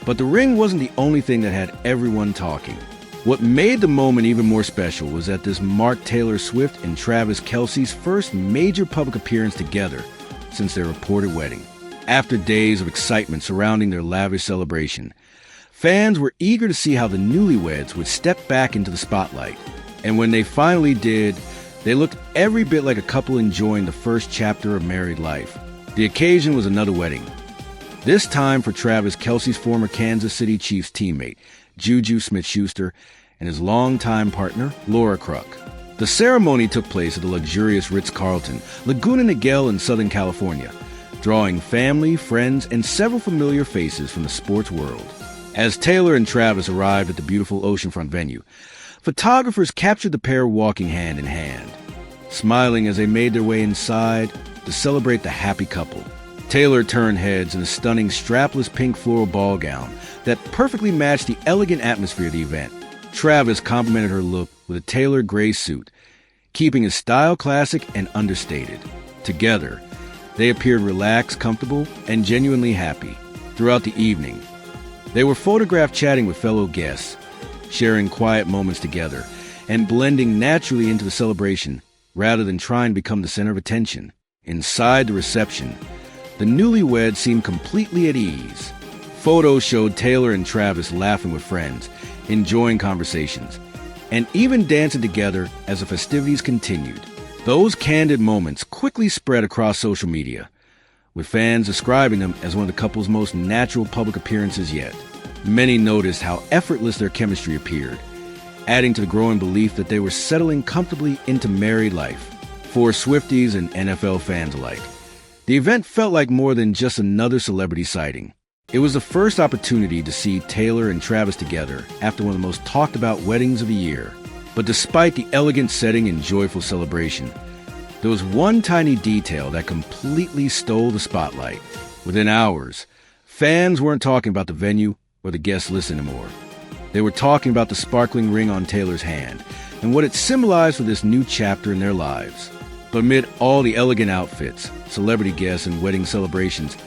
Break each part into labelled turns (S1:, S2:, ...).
S1: But the ring wasn't the only thing that had everyone talking. What made the moment even more special was that this marked Taylor Swift and Travis Kelce's first major public appearance together since their reported wedding. After days of excitement surrounding their lavish celebration, fans were eager to see how the newlyweds would step back into the spotlight. And when they finally did, they looked every bit like a couple enjoying the first chapter of married life. The occasion was another wedding. This time for Travis Kelce's former Kansas City Chiefs teammate, Juju Smith-Schuster, and his longtime partner, Laura Kruk. The ceremony took place at the luxurious Ritz-Carlton, Laguna Niguel in Southern California, drawing family, friends, and several familiar faces from the sports world. As Taylor and Travis arrived at the beautiful oceanfront venue, photographers captured the pair walking hand in hand, smiling as they made their way inside to celebrate the happy couple. Taylor turned heads in a stunning strapless pink floral ball gown that perfectly matched the elegant atmosphere of the event. Travis complimented her look with a tailored gray suit, keeping his style classic and understated. Together, they appeared relaxed, comfortable, and genuinely happy. Throughout the evening, they were photographed chatting with fellow guests, sharing quiet moments together, and blending naturally into the celebration rather than trying to become the center of attention. Inside the reception, the newlyweds seemed completely at ease. Photos showed Taylor and Travis laughing with friends, enjoying conversations, and even dancing together as the festivities continued. Those candid moments quickly spread across social media, with fans describing them as one of the couple's most natural public appearances yet. Many noticed how effortless their chemistry appeared, adding to the growing belief that they were settling comfortably into married life. For Swifties and NFL fans alike, the event felt like more than just another celebrity sighting. It was the first opportunity to see Taylor and Travis together after one of the most talked about weddings of the year. But despite the elegant setting and joyful celebration, there was one tiny detail that completely stole the spotlight. Within hours, fans weren't talking about the venue or the guest list anymore. They were talking about the sparkling ring on Taylor's hand and what it symbolized for this new chapter in their lives. But amid all the elegant outfits, celebrity guests, and wedding celebrations,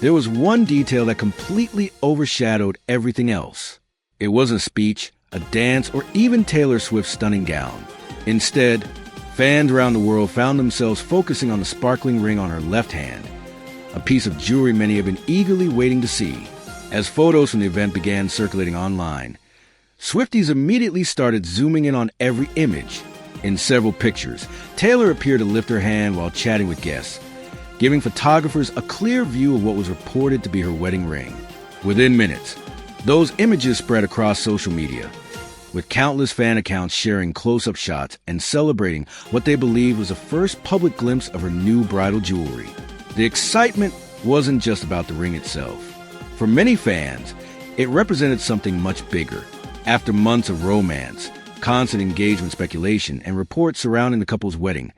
S1: there was one detail that completely overshadowed everything else. It wasn't a speech, a dance, or even Taylor Swift's stunning gown. Instead, fans around the world found themselves focusing on the sparkling ring on her left hand, a piece of jewelry many have been eagerly waiting to see. As photos from the event began circulating online, Swifties immediately started zooming in on every image. In several pictures, Taylor appeared to lift her hand while chatting with guests, giving photographers a clear view of what was reported to be her wedding ring. Within minutes, those images spread across social media, with countless fan accounts sharing close-up shots and celebrating what they believed was the first public glimpse of her new bridal jewelry. The excitement wasn't just about the ring itself. For many fans, it represented something much bigger. After months of romance, constant engagement speculation, and reports surrounding the couple's wedding,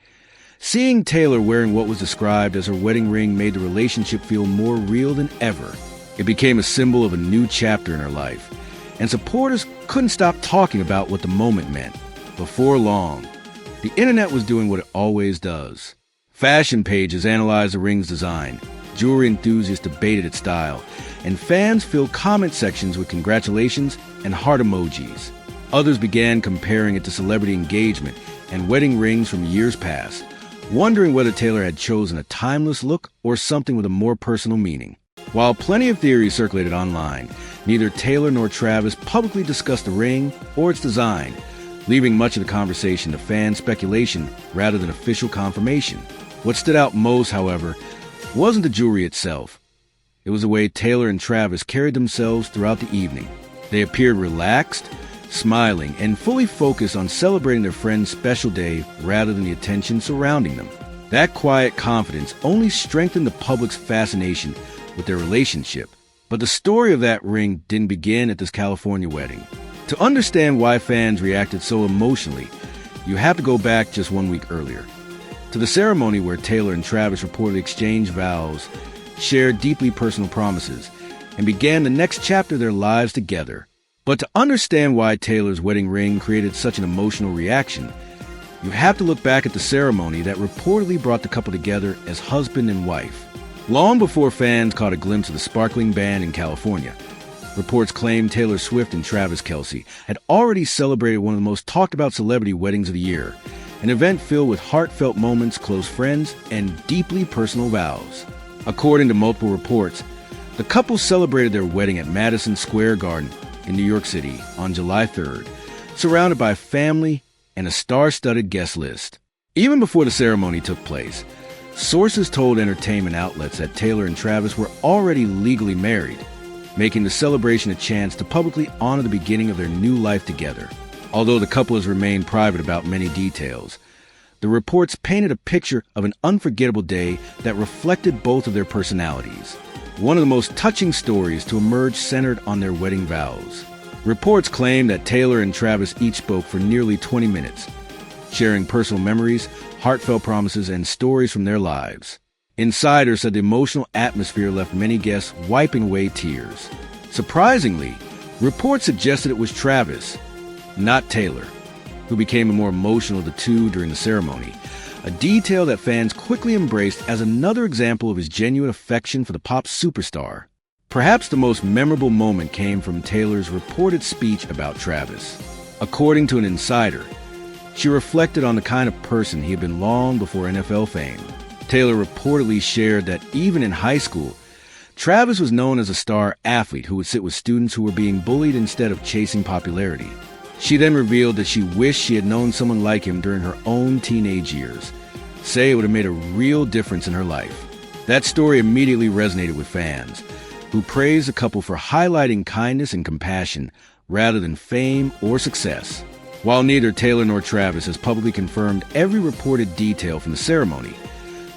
S1: seeing Taylor wearing what was described as her wedding ring made the relationship feel more real than ever. It became a symbol of a new chapter in her life, and supporters couldn't stop talking about what the moment meant. Before long, the internet was doing what it always does. Fashion pages analyzed the ring's design, jewelry enthusiasts debated its style, and fans filled comment sections with congratulations and heart emojis. Others began comparing it to celebrity engagement and wedding rings from years past, wondering whether Taylor had chosen a timeless look or something with a more personal meaning. While plenty of theories circulated online, neither Taylor nor Travis publicly discussed the ring or its design, leaving much of the conversation to fan speculation rather than official confirmation. What stood out most, however, wasn't the jewelry itself. It was the way Taylor and Travis carried themselves throughout the evening. They appeared relaxed, smiling, and fully focused on celebrating their friend's special day rather than the attention surrounding them. That quiet confidence only strengthened the public's fascination with their relationship. But the story of that ring didn't begin at this California wedding. To understand why fans reacted so emotionally, you have to go back just 1 week earlier, to the ceremony where Taylor and Travis reportedly exchanged vows, shared deeply personal promises, and began the next chapter of their lives together. But to understand why Taylor's wedding ring created such an emotional reaction, you have to look back at the ceremony that reportedly brought the couple together as husband and wife. Long before fans caught a glimpse of the sparkling band in California, Reports claim Taylor Swift and Travis Kelce had already celebrated one of the most talked-about celebrity weddings of the year, an event filled with heartfelt moments, close friends, and deeply personal vows. According to multiple reports, the couple celebrated their wedding at Madison Square Garden in New York City on July 3rd, surrounded by family and a star-studded guest list. Even before the ceremony took place, sources told entertainment outlets that Taylor and Travis were already legally married, making the celebration a chance to publicly honor the beginning of their new life together. Although the couple has remained private about many details, the reports painted a picture of an unforgettable day that reflected both of their personalities. One of the most touching stories to emerge centered on their wedding vows. Reports claim that Taylor and Travis each spoke for nearly 20 minutes, sharing personal memories, heartfelt promises, and stories from their lives. Insiders said the emotional atmosphere left many guests wiping away tears. Surprisingly, reports suggested it was Travis, not Taylor, who became the more emotional of the two during the ceremony, a detail that fans quickly embraced as another example of his genuine affection for the pop superstar. Perhaps the most memorable moment came from Taylor's reported speech about Travis. According to an insider, she reflected on the kind of person he had been long before NFL fame. Taylor reportedly shared that even in high school, Travis was known as a star athlete who would sit with students who were being bullied instead of chasing popularity. She then revealed that she wished she had known someone like him during her own teenage years, saying it would have made a real difference in her life. That story immediately resonated with fans, who praised the couple for highlighting kindness and compassion rather than fame or success. While neither Taylor nor Travis has publicly confirmed every reported detail from the ceremony,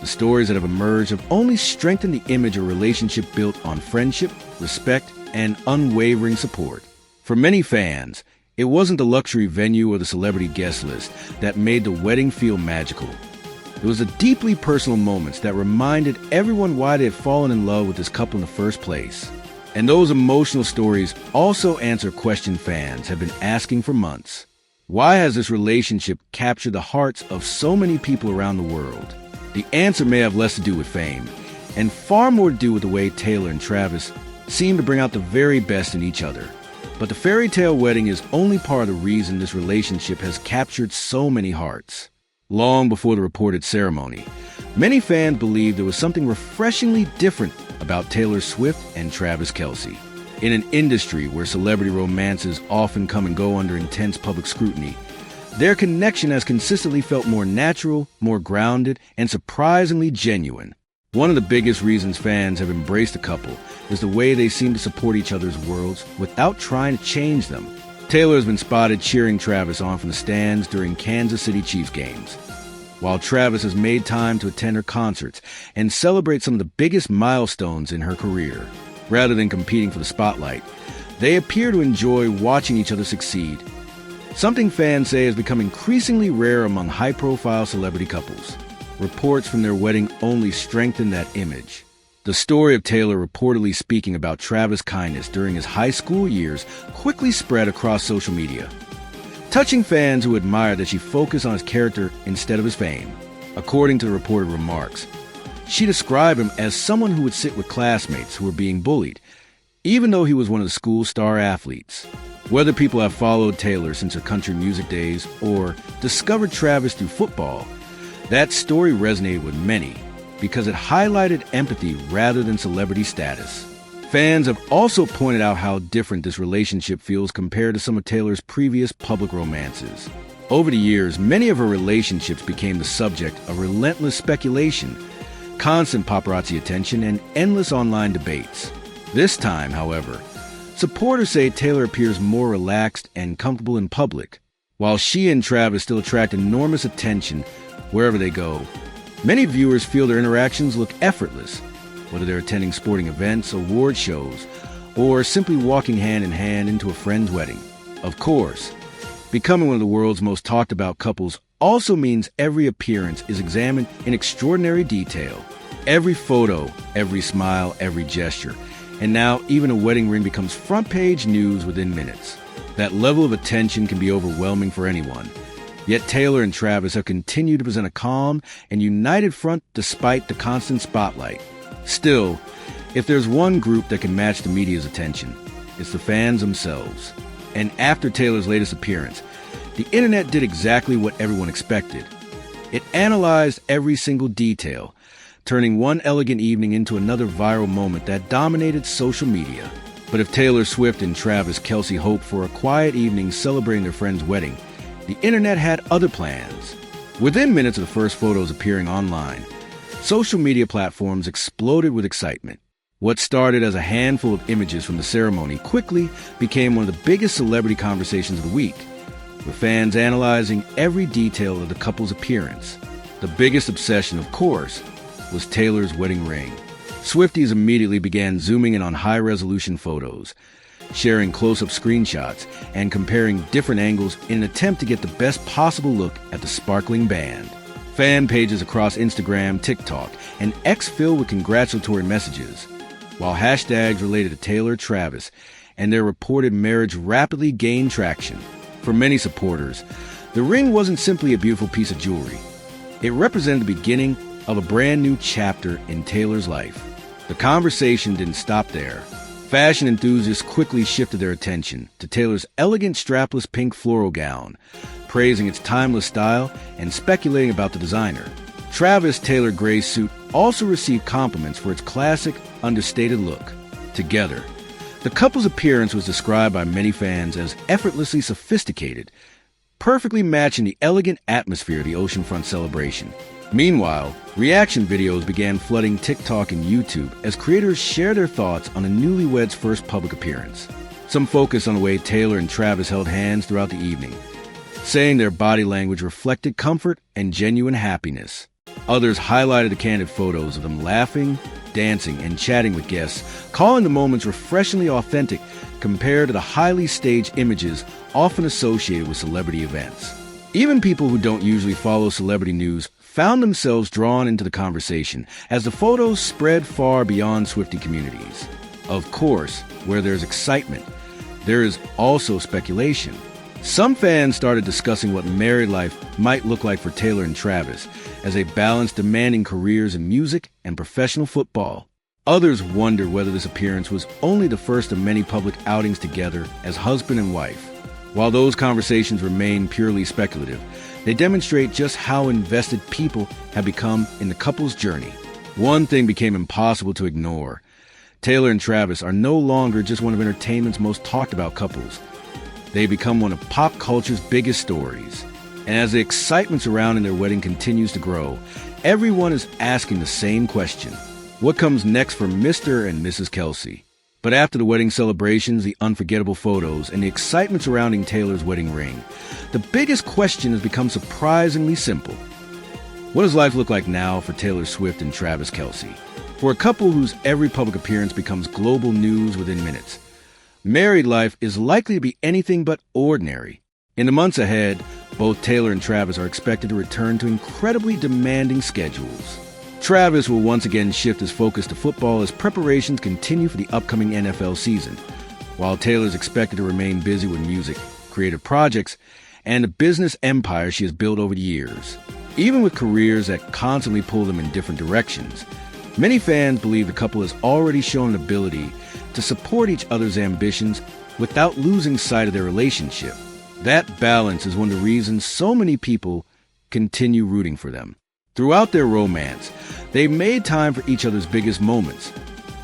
S1: the stories that have emerged have only strengthened the image of a relationship built on friendship, respect, and unwavering support. For many fans, it wasn't the luxury venue or the celebrity guest list that made the wedding feel magical. It was the deeply personal moments that reminded everyone why they had fallen in love with this couple in the first place. And those emotional stories also answer questions fans have been asking for months. Why has this relationship captured the hearts of so many people around the world? The answer may have less to do with fame, and far more to do with the way Taylor and Travis seem to bring out the very best in each other. But the fairy tale wedding is only part of the reason this relationship has captured so many hearts. Long before the reported ceremony, many fans believed there was something refreshingly different about Taylor Swift and Travis Kelce. In an industry where celebrity romances often come and go under intense public scrutiny, their connection has consistently felt more natural, more grounded, and surprisingly genuine. One of the biggest reasons fans have embraced the couple is the way they seem to support each other's worlds without trying to change them. Taylor has been spotted cheering Travis on from the stands during Kansas City Chiefs games, while Travis has made time to attend her concerts and celebrate some of the biggest milestones in her career. Rather than competing for the spotlight, they appear to enjoy watching each other succeed, something fans say has become increasingly rare among high-profile celebrity couples. Reports from their wedding only strengthen that image. The story of Taylor reportedly speaking about Travis' kindness during his high school years quickly spread across social media, touching fans who admired that she focused on his character instead of his fame. According to the reported remarks, she described him as someone who would sit with classmates who were being bullied, even though he was one of the school's star athletes. Whether people have followed Taylor since her country music days or discovered Travis through football, that story resonated with many because it highlighted empathy rather than celebrity status. Fans have also pointed out how different this relationship feels compared to some of Taylor's previous public romances. Over the years, many of her relationships became the subject of relentless speculation, constant paparazzi attention, and endless online debates. This time, however, supporters say Taylor appears more relaxed and comfortable in public. While she and Travis still attract enormous attention wherever they go, many viewers feel their interactions look effortless, whether they're attending sporting events, award shows, or simply walking hand in hand into a friend's wedding. Of course, becoming one of the world's most talked about couples also means every appearance is examined in extraordinary detail. Every photo, every smile, every gesture, and now even a wedding ring becomes front-page news within minutes. That level of attention can be overwhelming for anyone. Yet Taylor and Travis have continued to present a calm and united front despite the constant spotlight. Still, if there's one group that can match the media's attention, it's the fans themselves. And after Taylor's latest appearance, the internet did exactly what everyone expected. It analyzed every single detail, turning one elegant evening into another viral moment that dominated social media. But if Taylor Swift and Travis Kelce hoped for a quiet evening celebrating their friend's wedding, the internet had other plans. Within minutes of the first photos appearing online, social media platforms exploded with excitement. What started as a handful of images from the ceremony quickly became one of the biggest celebrity conversations of the week, with fans analyzing every detail of the couple's appearance. The biggest obsession, of course, was Taylor's wedding ring. Swifties immediately began zooming in on high-resolution photos, sharing close-up screenshots, and comparing different angles in an attempt to get the best possible look at the sparkling band. Fan pages across Instagram, TikTok, and X filled with congratulatory messages, while hashtags related to Taylor Travis and their reported marriage rapidly gained traction. For many supporters, the ring wasn't simply a beautiful piece of jewelry. It represented the beginning of a brand new chapter in Taylor's life. The conversation didn't stop there. Fashion enthusiasts quickly shifted their attention to Taylor's elegant strapless pink floral gown, praising its timeless style and speculating about the designer. Travis' Taylor gray suit also received compliments for its classic, understated look. Together, the couple's appearance was described by many fans as effortlessly sophisticated, perfectly matching the elegant atmosphere of the oceanfront celebration. Meanwhile, reaction videos began flooding TikTok and YouTube as creators shared their thoughts on the newlyweds' first public appearance. Some focused on the way Taylor and Travis held hands throughout the evening, saying their body language reflected comfort and genuine happiness. Others highlighted the candid photos of them laughing, dancing, and chatting with guests, calling the moments refreshingly authentic compared to the highly staged images often associated with celebrity events. Even people who don't usually follow celebrity news found themselves drawn into the conversation as the photos spread far beyond Swiftie communities. Of course, where there's excitement, there is also speculation. Some fans started discussing what married life might look like for Taylor and Travis as they balanced demanding careers in music and professional football. Others wondered whether this appearance was only the first of many public outings together as husband and wife. While those conversations remain purely speculative, they demonstrate just how invested people have become in the couple's journey. One thing became impossible to ignore. Taylor and Travis are no longer just one of entertainment's most talked about couples. They become one of pop culture's biggest stories. And as the excitement surrounding their wedding continues to grow, everyone is asking the same question. What comes next for Mr. and Mrs. Kelce? But after the wedding celebrations, the unforgettable photos, and the excitement surrounding Taylor's wedding ring, the biggest question has become surprisingly simple. What does life look like now for Taylor Swift and Travis Kelce? For a couple whose every public appearance becomes global news within minutes, married life is likely to be anything but ordinary. In the months ahead, both Taylor and Travis are expected to return to incredibly demanding schedules. Travis will once again shift his focus to football as preparations continue for the upcoming NFL season, while Taylor is expected to remain busy with music, creative projects, and the business empire she has built over the years. Even with careers that constantly pull them in different directions, many fans believe the couple has already shown an ability to support each other's ambitions without losing sight of their relationship. That balance is one of the reasons so many people continue rooting for them. Throughout their romance, they made time for each other's biggest moments,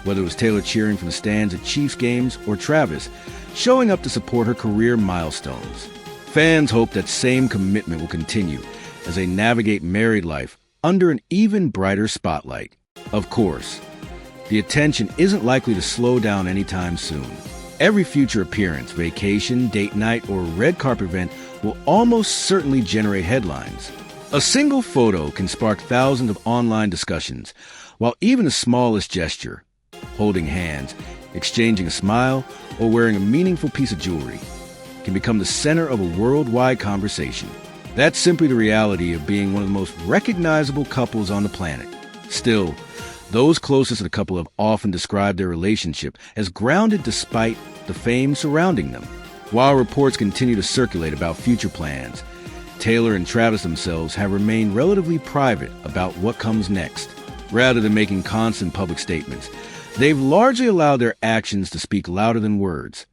S1: whether it was Taylor cheering from the stands at Chiefs games or Travis showing up to support her career milestones. Fans hope that same commitment will continue as they navigate married life under an even brighter spotlight. Of course, the attention isn't likely to slow down anytime soon. Every future appearance, vacation, date night, or red carpet event will almost certainly generate headlines. A single photo can spark thousands of online discussions, while even the smallest gesture, holding hands, exchanging a smile, or wearing a meaningful piece of jewelry, can become the center of a worldwide conversation. That's simply the reality of being one of the most recognizable couples on the planet. Still, those closest to the couple have often described their relationship as grounded despite the fame surrounding them. While reports continue to circulate about future plans, Taylor and Travis themselves have remained relatively private about what comes next. Rather than making constant public statements, They've largely allowed their actions to speak louder than words,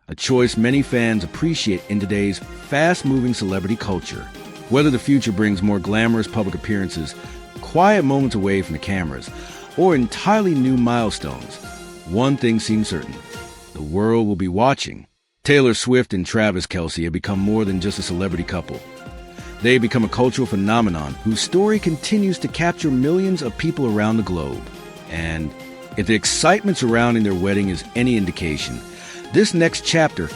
S1: a choice many fans appreciate in today's fast-moving celebrity culture. Whether the future brings more glamorous public appearances, quiet moments away from the cameras, or entirely new milestones, one thing seems certain: the world will be watching. Taylor Swift and Travis Kelce have become more than just a celebrity couple. They become a cultural phenomenon whose story continues to capture millions of people around the globe. And if the excitement surrounding their wedding is any indication, this next chapter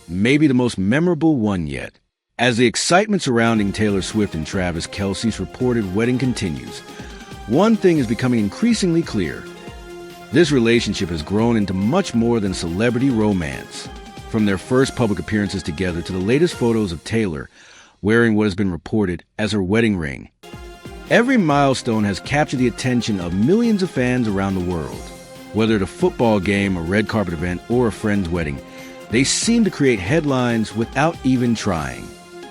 S1: may be the most memorable one yet. As the excitement surrounding Taylor Swift and Travis Kelce's reported wedding continues, one thing is becoming increasingly clear. This relationship has grown into much more than celebrity romance. From their first public appearances together to the latest photos of Taylor wearing what has been reported as her wedding ring, every milestone has captured the attention of millions of fans around the world. Whether at a football game, a red carpet event, or a friend's wedding, they seem to create headlines without even trying.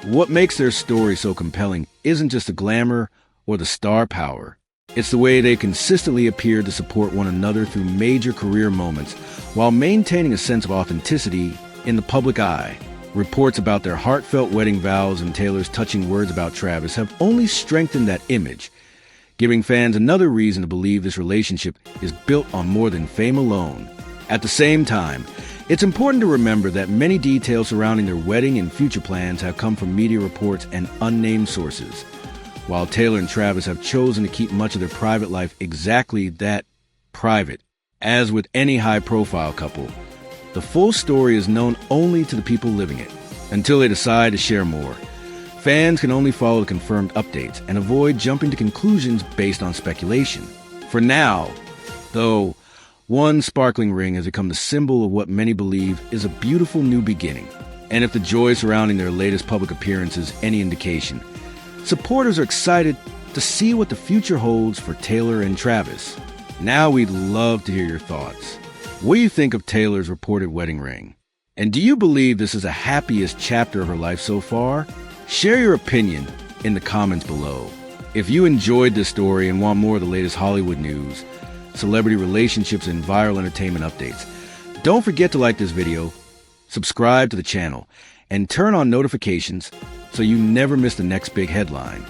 S1: What makes their story so compelling isn't just the glamour or the star power. It's the way they consistently appear to support one another through major career moments while maintaining a sense of authenticity in the public eye. Reports about their heartfelt wedding vows and Taylor's touching words about Travis have only strengthened that image, giving fans another reason to believe this relationship is built on more than fame alone. At the same time, it's important to remember that many details surrounding their wedding and future plans have come from media reports and unnamed sources. While Taylor and Travis have chosen to keep much of their private life exactly that, private, as with any high-profile couple, the full story is known only to the people living it. Until they decide to share more, fans can only follow the confirmed updates and avoid jumping to conclusions based on speculation. For now, though, one sparkling ring has become the symbol of what many believe is a beautiful new beginning. And if the joy surrounding their latest public appearance is any indication, supporters are excited to see what the future holds for Taylor and Travis. Now we'd love to hear your thoughts. What do you think of Taylor's reported wedding ring? And do you believe this is the happiest chapter of her life so far? Share your opinion in the comments below. If you enjoyed this story and want more of the latest Hollywood news, celebrity relationships, and viral entertainment updates, don't forget to like this video, subscribe to the channel, and turn on notifications so you never miss the next big headline.